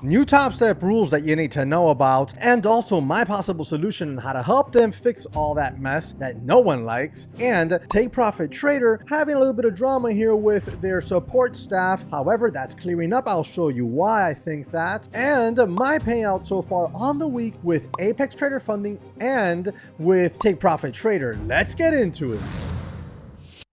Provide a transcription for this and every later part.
new TopStep rules that you need to know about, and also my possible solution on how to help them fix all that mess that no one likes, and Take Profit Trader having a little bit of drama here with their support staff. However, that's clearing up. I'll show you why I think that, and my payout so far on the week with Apex Trader funding and with Take Profit Trader. Let's get into it.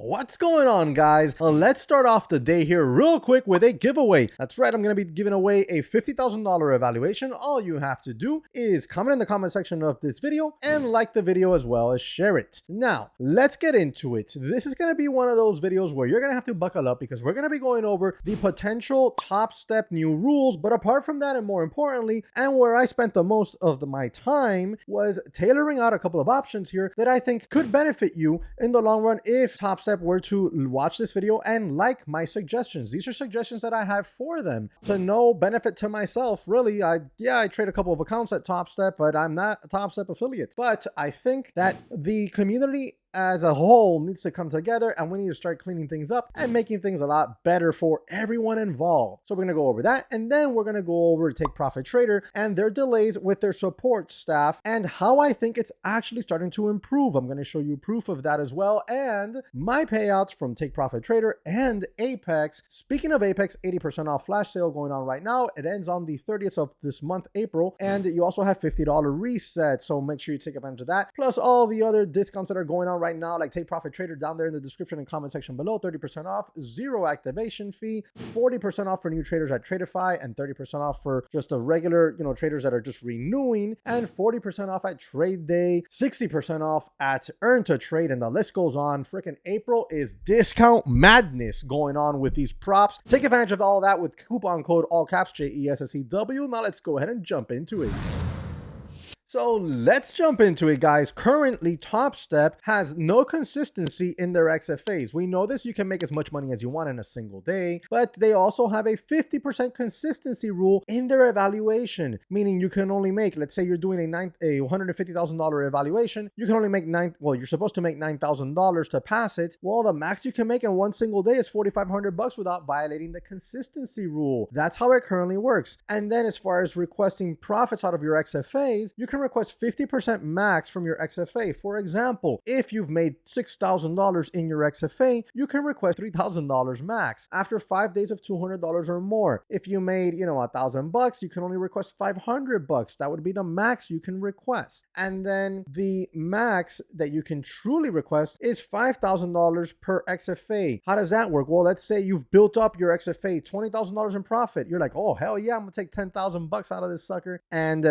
What's going on, guys? Let's start off the day here real quick with a giveaway. That's right, I'm going to be giving away a $50,000 evaluation. All you have to do is comment in the comment section of this video and like the video as well as share it. Now, let's get into it. This is going to be one of those videos where you're going to have to buckle up because we're going to be going over the potential TopStep new rules. But apart from that, and more importantly, and where I spent the most of my time, was tailoring out a couple of options here that I think could benefit you in the long run if TopStep were to watch this video and like my suggestions. These are suggestions that I have for them to no benefit to myself. Really, I trade a couple of accounts at TopStep, but I'm not a TopStep affiliate. But I think that the community as a whole needs to come together, and we need to start cleaning things up and making things a lot better for everyone involved. So we're going to go over that, and then we're going to go over Take Profit Trader and their delays with their support staff and how I think it's actually starting to improve. I'm going to show you proof of that as well, and my payouts from Take Profit Trader and Apex. Speaking of Apex, 80% off flash sale going on right now. It ends on the 30th of this month, April, and you also have $50 reset, so make sure you take advantage of that, plus all the other discounts that are going on right now, like Take Profit Trader down there in the description and comment section below. 30% off, 0 activation fee, 40% off for new traders at Tradeify, and 30% off for just the regular, traders that are just renewing, and 40% off at Trade Day, 60% off at Earn to Trade, and the list goes on. Freaking April is discount madness going on with these props. Take advantage of all that with coupon code all caps JESSEW. Now let's go ahead and jump into it. So let's jump into it, guys. Currently, TopStep has no consistency in their XFAs. We know this. You can make as much money as you want in a single day, but they also have a 50% consistency rule in their evaluation, meaning you can only make, let's say you're doing a $150,000 evaluation, you can only make you're supposed to make $9,000 to pass it. Well, the max you can make in one single day is $4,500 without violating the consistency rule. That's how it currently works. And then as far as requesting profits out of your XFAs, you can request 50% max from your XFA. For example, if you've made $6,000 in your XFA, you can request $3,000 max after 5 days of $200 or more. If you made, $1,000, you can only request $500. That would be the max you can request. And then the max that you can truly request is $5,000 per XFA. How does that work? Well, let's say you've built up your XFA, $20,000 in profit. You're like, oh, hell yeah, I'm gonna take $10,000 out of this sucker and,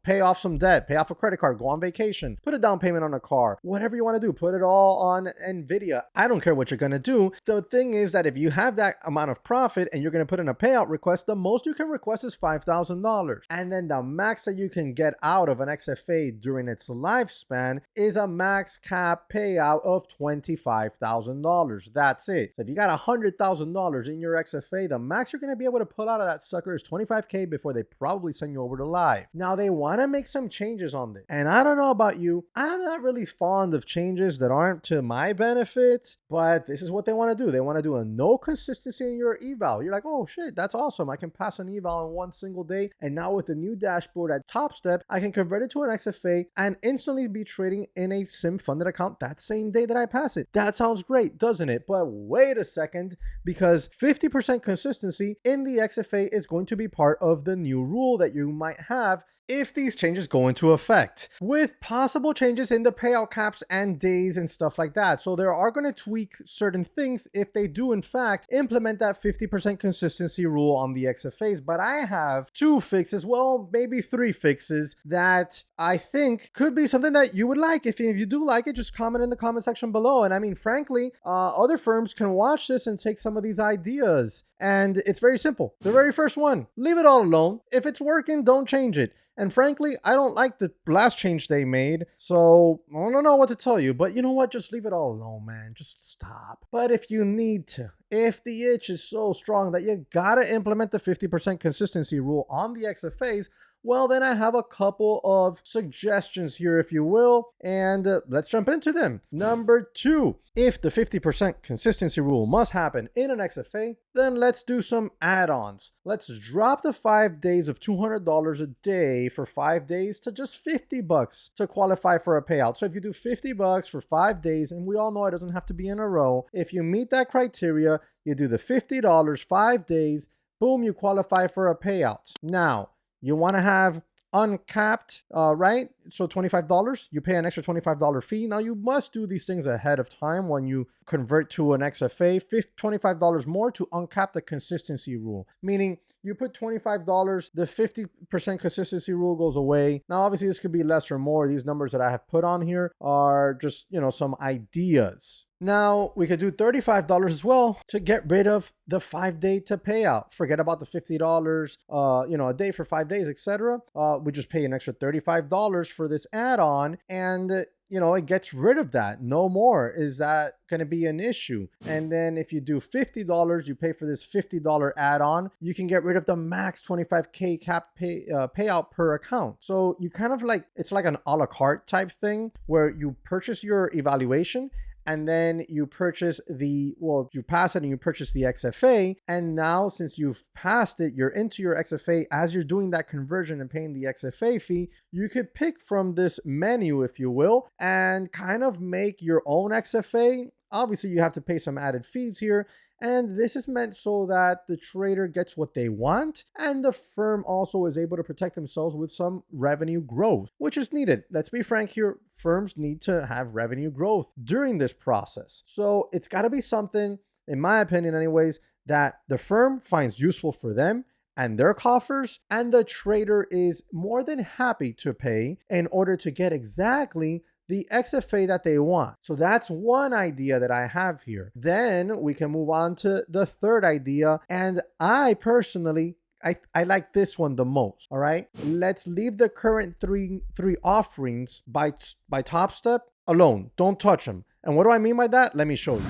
pay off some debt, pay off a credit card, go on vacation, put a down payment on a car, whatever you want to do, put it all on NVIDIA. I don't care what you're going to do. The thing is that if you have that amount of profit and you're going to put in a payout request, the most you can request is $5,000. And then the max that you can get out of an XFA during its lifespan is a max cap payout of $25,000. That's it. So if you got $100,000 in your XFA, the max you're going to be able to pull out of that sucker is $25K before they probably send you over to live. Now, they want to make some changes on this. And I don't know about you, I'm not really fond of changes that aren't to my benefit, but this is what they want to do. They want to do a no consistency in your eval. You're like, oh shit, that's awesome. I can pass an eval in one single day. And now with the new dashboard at TopStep, I can convert it to an XFA and instantly be trading in a sim funded account that same day that I pass it. That sounds great, doesn't it? But wait a second, because 50% consistency in the XFA is going to be part of the new rule that you might have if these changes go into effect, with possible changes in the payout caps and days and stuff like that. So they are going to tweak certain things if they do in fact implement that 50% consistency rule on the XFAs. But I have 2 fixes, well, maybe 3 fixes that I think could be something that you would like. If you do like it, just comment in the comment section below. And I mean, frankly, other firms can watch this and take some of these ideas. And it's very simple. The very first one, leave it all alone. If it's working, don't change it. And frankly, I don't like the last change they made, so I don't know what to tell you. But you know what? Just leave it all alone, man. Just stop. But if you need to, if the itch is so strong that you gotta implement the 50% consistency rule on the XFAs, well, then I have a couple of suggestions here, if you will, and let's jump into them. Number 2, if the 50% consistency rule must happen in an XFA, then let's do some add-ons. Let's drop the 5 days of $200 a day for 5 days to just $50 to qualify for a payout. So if you do $50 for 5 days, and we all know it doesn't have to be in a row, if you meet that criteria, you do the $50, 5 days, boom, you qualify for a payout. Now, you want to have uncapped, right? So $25, you pay an extra $25 fee. Now you must do these things ahead of time when you convert to an XFA. $25 more to uncap the consistency rule, meaning you put $25, the 50% consistency rule goes away. Now, obviously, this could be less or more. These numbers that I have put on here are just, some ideas. Now, we could do $35 as well to get rid of the 5-day to payout. Forget about the $50, a day for 5 days, etc. We just pay an extra $35 for this add-on, and it gets rid of that. No more is that going to be an issue. And then if you do $50, you pay for this $50 add-on, you can get rid of the max 25K cap payout per account. So you kind of it's like an a la carte type thing where you purchase your evaluation, and then you purchase you pass it and you purchase the XFA. And now, since you've passed it, you're into your XFA. As you're doing that conversion and paying the XFA fee, you could pick from this menu, if you will, and kind of make your own XFA. Obviously, you have to pay some added fees here. And this is meant so that the trader gets what they want, and the firm also is able to protect themselves with some revenue growth, which is needed. Let's be frank here. Firms need to have revenue growth during this process. So it's got to be something, in my opinion anyways, that the firm finds useful for them and their coffers, and the trader is more than happy to pay in order to get exactly the XFA that they want. So that's one idea that I have here. Then we can move on to the third idea, and I personally I like this one the most. All right, let's leave the current three offerings by TopStep alone. Don't touch them. And what do I mean by that? Let me show you.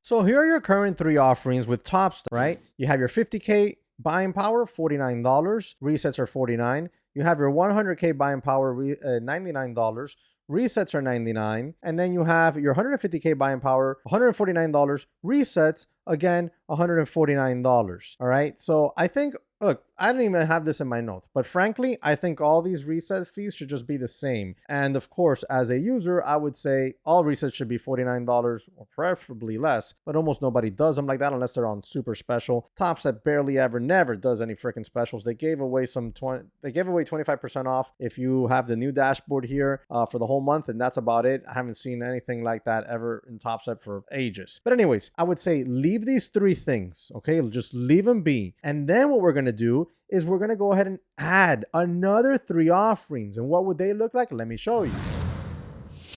So here are your current 3 offerings with TopStep. Right, you have your 50K buying power, $49. Resets are $49. You have your 100K buying power, $99. Resets are $99. And then you have your 150K buying power, $149. Resets, again, $149. All right. So I think, look, I didn't even have this in my notes, but frankly, I think all these reset fees should just be the same. And of course, as a user, I would say all resets should be $49 or preferably less, but almost nobody does them like that unless they're on super special. TopStep barely ever, never does any freaking specials. They gave away 25% off if you have the new dashboard here for the whole month, and that's about it. I haven't seen anything like that ever in TopStep for ages. But anyways, I would say leave these 3 things, okay? Just leave them be. And then what we're going to do is we're going to go ahead and add another 3 offerings. And what would they look like? Let me show you.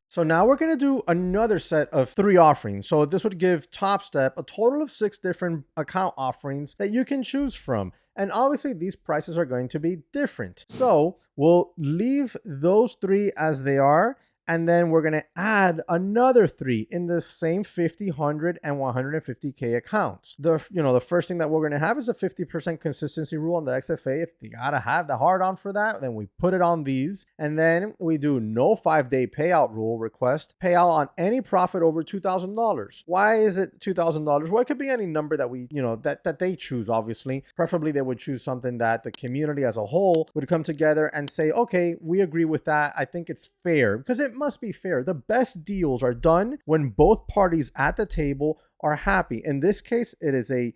So now we're going to do another set of 3 offerings. So this would give TopStep a total of 6 different account offerings that you can choose from. And obviously these prices are going to be different. So we'll leave those 3 as they are. And then we're going to add another 3 in the same 50, 100, and 150K accounts. The first thing that we're going to have is a 50% consistency rule on the XFA. If you got to have the hard on for that, then we put it on these. And then we do no 5-day payout rule request, payout on any profit over $2,000. Why is it $2,000? Well, it could be any number that we, that they choose, obviously. Preferably, they would choose something that the community as a whole would come together and say, okay, we agree with that. I think it's fair, because it must be fair. The best deals are done when both parties at the table are happy. In this case, it is a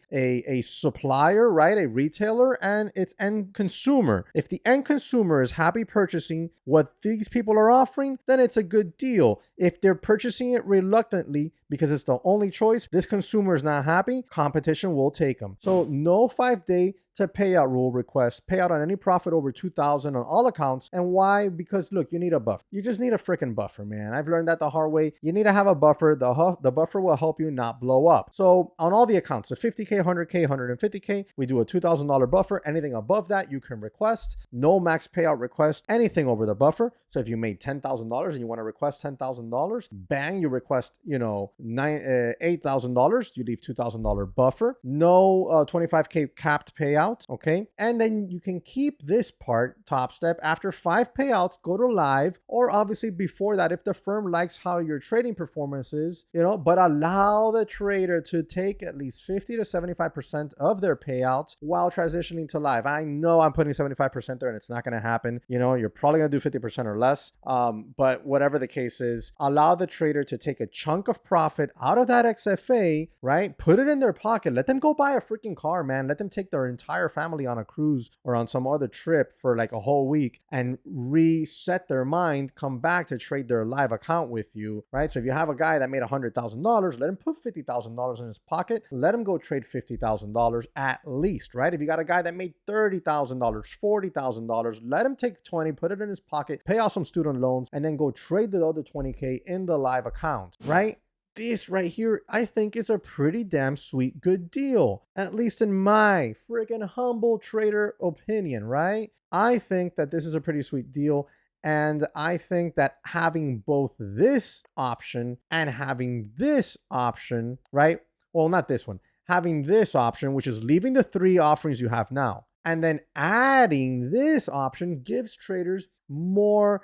supplier, right? A retailer, and it's end consumer. If the end consumer is happy purchasing what these people are offering, then it's a good deal. If they're purchasing it reluctantly because it's the only choice, this consumer is not happy, competition will take them. So no 5-day to payout rule request, payout on any profit over 2,000 on all accounts. And why? Because look, you need a buffer. You just need a freaking buffer, man. I've learned that the hard way. You need to have a buffer. The buffer will help you not blow up. So on all the accounts, the 50K, 100K, 150K, we do a $2,000 buffer. Anything above that, you can request. No max payout request, anything over the buffer. So if you made $10,000 and you want to request $10,000, bang, you request, $8,000, you leave $2,000 buffer. No 25K capped payout. payout, okay? And then you can keep this part, TopStep, after 5 payouts, go to live, or obviously before that, if the firm likes how your trading performance is, but allow the trader to take at least 50 to 75% of their payouts while transitioning to live. I know I'm putting 75% there and it's not going to happen. You're probably going to do 50% or less. But whatever the case is, allow the trader to take a chunk of profit out of that XFA, right? Put it in their pocket. Let them go buy a freaking car, man. Let them take their entire family on a cruise or on some other trip for like a whole week and reset their mind, come back to trade their live account with you, right? So if you have a guy that made $100,000, let him put $50,000 in his pocket. Let him go trade $50,000 at least, right? If you got a guy that made $30,000, $40,000, let him take 20, put it in his pocket, pay off some student loans, and then go trade the other 20K in the live account, right? This right here, I think, is a pretty damn sweet good deal, at least in my freaking humble trader opinion, right? I think that this is a pretty sweet deal. And I think that having both this option and having this option, right? Well, not this one. Having this option, which is leaving the 3 offerings you have now, and then adding this option gives traders more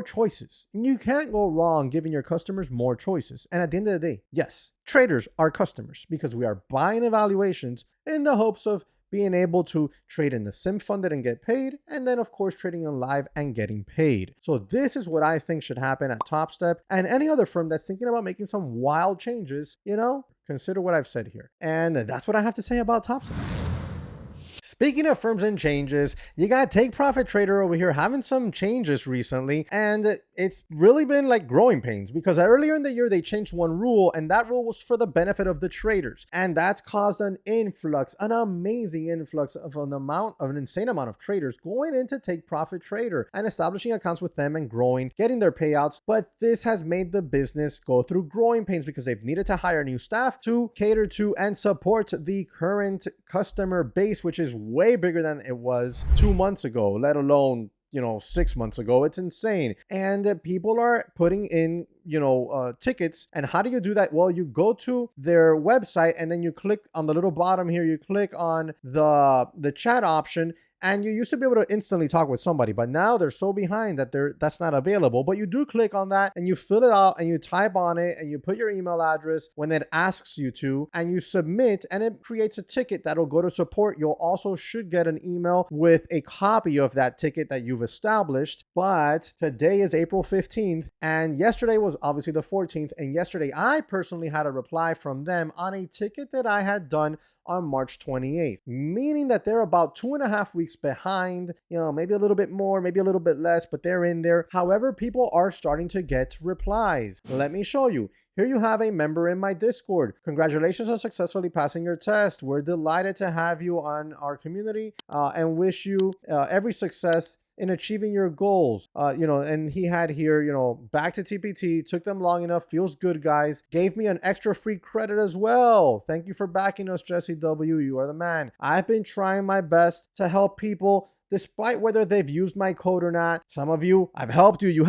choices. And you can't go wrong giving your customers more choices. And at the end of the day, yes, traders are customers because we are buying evaluations in the hopes of being able to trade in the sim funded and get paid, and then of course trading on live and getting paid. So this is what I think should happen at TopStep, and any other firm that's thinking about making some wild changes, consider what I've said here. And that's what I have to say about TopStep. Speaking of firms and changes, you got Take Profit Trader over here having some changes recently, and it's really been like growing pains because earlier in the year they changed one rule, and that rule was for the benefit of the traders, and that's caused an amazing influx of an insane amount of traders going into Take Profit Trader and establishing accounts with them and growing, getting their payouts. But this has made the business go through growing pains because they've needed to hire new staff to cater to and support the current customer base, which is way bigger than it was 2 months ago, let alone 6 months ago. It's insane. And people are putting in tickets. And how do you do that? Well, you go to their website and then you click on the little bottom here, you click on the chat option, and you used to be able to instantly talk with somebody, but now they're so behind that that's not available. But you do click on that and you fill it out and you type on it and you put your email address when it asks you to, and you submit, and it creates a ticket that'll go to support. You'll also should get an email with a copy of that ticket that you've established. But today is April 15th and yesterday was obviously the 14th. And yesterday I personally had a reply from them on a ticket that I had done on March 28th, meaning that they're about 2.5 weeks behind, maybe a little bit more, maybe a little bit less, but they're in there. However, people are starting to get replies. Let me show you. Here you have a member in my Discord. Congratulations on successfully passing your test. We're delighted to have you on our community and wish you every success in achieving your goals. And he had here, back to TPT, took them long enough, feels good, guys. Gave me an extra free credit as well. Thank you for backing us, Jesse W. You are the man. I've been trying my best to help people despite whether they've used my code or not. Some of you, I've helped you. You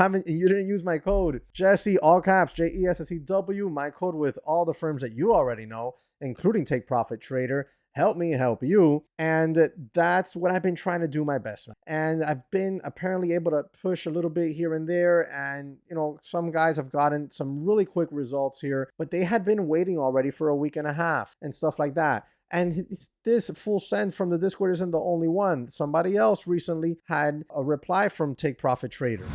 didn't use my code. Jesse, all caps, JESSEW, my code with all the firms that you already know, including Take Profit Trader. Help me help you. And that's what I've been trying to do my best. And I've been apparently able to push a little bit here and there. And, some guys have gotten some really quick results here, but they had been waiting already for a week and a half and stuff like that. And this full send from the Discord isn't the only one. Somebody else recently had a reply from Take Profit Trader.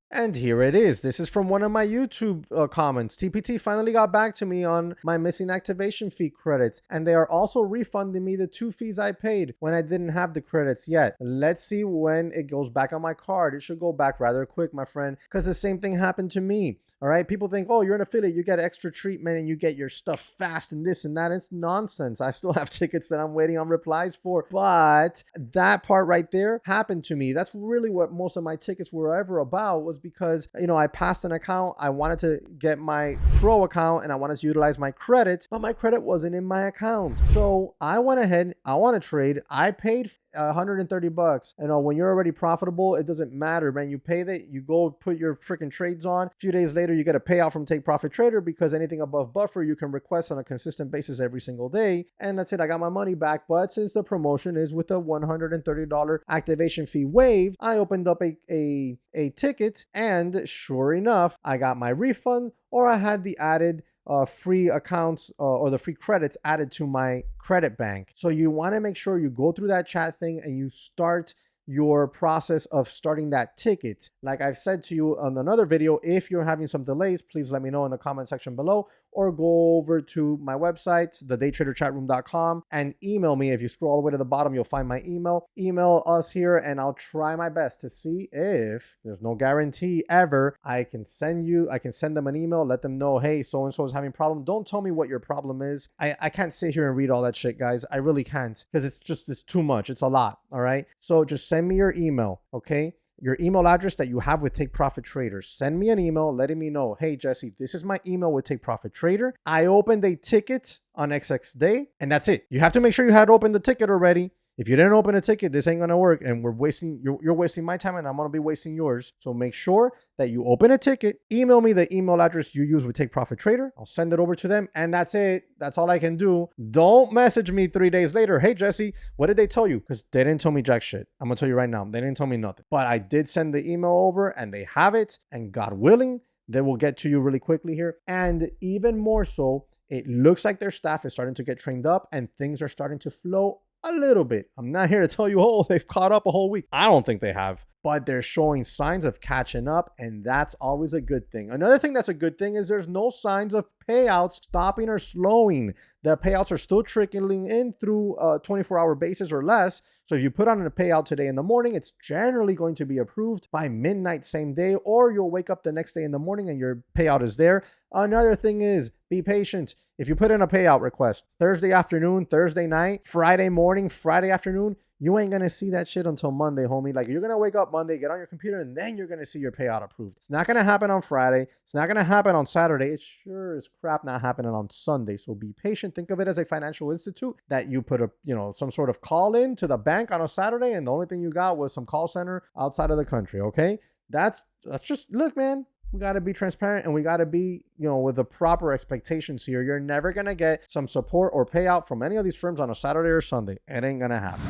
And here it is. This is from one of my YouTube comments. TPT finally got back to me on my missing activation fee credits, and they are also refunding me the 2 fees I paid when I didn't have the credits yet. Let's see when it goes back on my card. It should go back rather quick, my friend, because the same thing happened to me. All right. People think, oh, you're an affiliate, you get extra treatment and you get your stuff fast and this and that. It's nonsense. I still have tickets that I'm waiting on replies for. But that part right there happened to me. That's really what most of my tickets were ever about, was because, I passed an account. I wanted to get my pro account and I wanted to utilize my credit, but my credit wasn't in my account. So I went ahead. I want to trade. I paid $130. You know, when you're already profitable, it doesn't matter, man. You pay that, you go put your freaking trades on. A few days later, you get a payout from Take Profit Trader because anything above buffer you can request on a consistent basis every single day. And that's it. I got my money back. But since the promotion is with a $130 activation fee waived, I opened up a ticket, and sure enough, I got my refund, or I had the added free accounts or the free credits added to my credit bank. So you want to make sure you go through that chat thing and you start your process of starting that ticket. Like I've said to you on another video, if you're having some delays, please let me know in the comment section below, or go over to my website, thedaytraderchatroom.com, and email me. If you scroll all the way to the bottom, you'll find my email. Email us here, and I'll try my best to see if there's no guarantee ever. I can send them an email, let them know, hey, so-and-so is having a problem. Don't tell me what your problem is. I can't sit here and read all that shit, guys. I really can't, because it's too much. It's a lot, all right? So just send me your email, okay? Your email address that you have with Take Profit Trader. Send me an email letting me know, hey, Jesse, this is my email with Take Profit Trader. I opened a ticket on XX day, and that's it. You have to make sure you had opened the ticket already. If you didn't open a ticket, this ain't gonna work, and you're wasting my time, and I'm gonna be wasting yours. So make sure that you open a ticket. Email me the email address you use with Take Profit Trader. I'll send it over to them, and that's it. That's all I can do. Don't message me 3 days later. Hey, Jesse, what did they tell you? Because they didn't tell me jack shit. I'm gonna tell you right now, they didn't tell me nothing. But I did send the email over, and they have it, and God willing, they will get to you really quickly here. And even more so, it looks like their staff is starting to get trained up, and things are starting to flow a little bit. I'm not here to tell you, oh, they've caught up a whole week. I don't think they have, but they're showing signs of catching up, and that's always a good thing. Another thing that's a good thing is there's no signs of payouts stopping or slowing. The payouts are still trickling in through a 24-hour basis or less. So if you put on a payout today in the morning, it's generally going to be approved by midnight same day, or you'll wake up the next day in the morning and your payout is there. Another thing is, be patient. If you put in a payout request Thursday afternoon, Thursday night, Friday morning, Friday afternoon, you ain't gonna see that shit until Monday, homie. Like, you're gonna wake up Monday, get on your computer, and then you're gonna see your payout approved. It's not gonna happen on Friday. It's not gonna happen on Saturday. It's sure as crap not happening on Sunday. So be patient. Think of it as a financial institute that you put some sort of call in to the bank on a Saturday, and the only thing you got was some call center outside of the country. Okay, that's just, look, man. We got to be transparent, and we got to be, with the proper expectations here. You're never going to get some support or payout from any of these firms on a Saturday or Sunday. It ain't going to happen.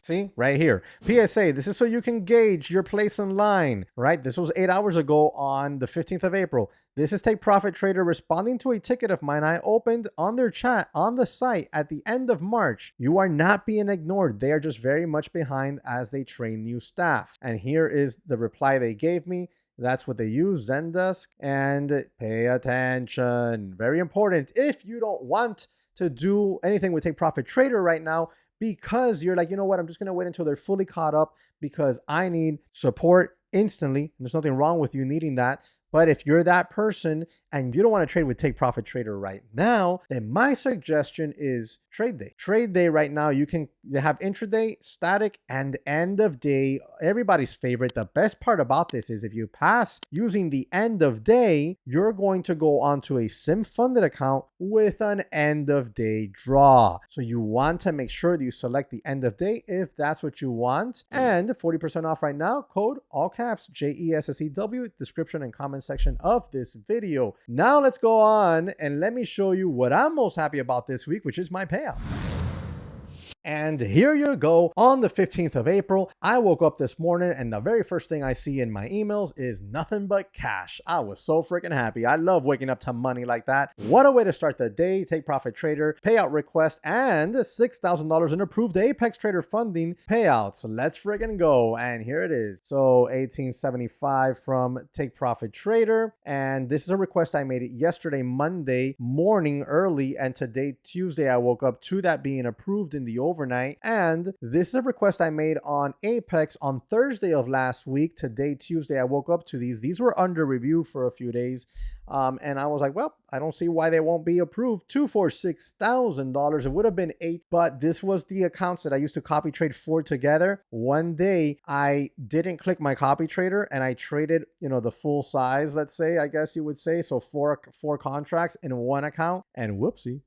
See, right here. PSA, this is so you can gauge your place in line, right? This was 8 hours ago on the 15th of April. This is Take Profit Trader responding to a ticket of mine I opened on their chat on the site at the end of March. You are not being ignored. They are just very much behind as they train new staff. And here is the reply they gave me. That's what they use, Zendesk, and pay attention. Very important. If you don't want to do anything with Take Profit Trader right now, because you're like, you know what, I'm just going to wait until they're fully caught up because I need support instantly. There's nothing wrong with you needing that. But if you're that person and you don't want to trade with Take Profit Trader right now, then my suggestion is trade day. Trade day right now, you have intraday, static, and end of day. Everybody's favorite. The best part about this is if you pass using the end of day, you're going to go onto a sim funded account with an end of day draw. So you want to make sure that you select the end of day if that's what you want. And 40% off right now, code all caps JESSEW, description and comment section of this video. Now let's go on and let me show you what I'm most happy about this week, which is my payout. And here you go. On the 15th of April, I woke up this morning and the very first thing I see in my emails is nothing but cash. I was so freaking happy. I love waking up to money like that. What a way to start the day. Take Profit Trader, payout request, and $6,000 in approved Apex Trader funding payouts. Let's freaking go. And here it is. So 1875 from Take Profit Trader. And this is a request I made yesterday, Monday morning early. And today, Tuesday, I woke up to that being approved in the overnight. And this is a request I made on Apex on Thursday of last week. Today, Tuesday, I woke up to these. These were under review for a few days. And I was like, well, I don't see why they won't be approved. 2 for $6,000. It would have been 8, but this was the accounts that I used to copy trade for together. One day I didn't click my copy trader and I traded, the full size, let's say, I guess you would say. So four contracts in one account, and whoopsie.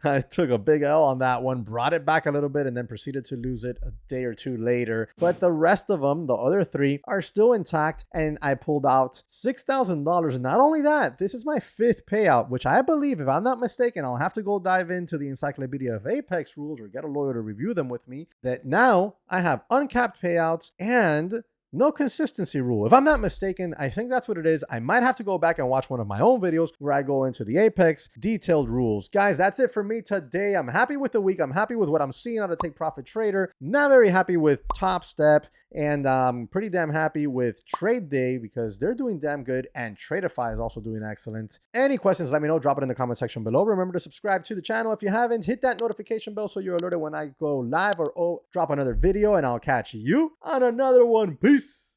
I took a big L on that one, brought it back a little bit, and then proceeded to lose it a day or two later. But the rest of them, the other three, are still intact, and I pulled out $6,000. Not only that, this is my 5th payout, which I believe, if I'm not mistaken, I'll have to go dive into the Encyclopedia of Apex rules or get a lawyer to review them with me, that now I have uncapped payouts and no consistency rule. If I'm not mistaken, I think that's what it is. I might have to go back and watch one of my own videos where I go into the Apex detailed rules. Guys, that's it for me today. I'm happy with the week. I'm happy with what I'm seeing out of Take Profit Trader. Not very happy with TopStep. And I'm pretty damn happy with Trade Day because they're doing damn good, and Tradeify is also doing excellent. Any questions, let me know. Drop it in the comment section below. Remember to subscribe to the channel if you haven't. Hit that notification bell so you're alerted when I go live or drop another video, and I'll catch you on another one. Peace.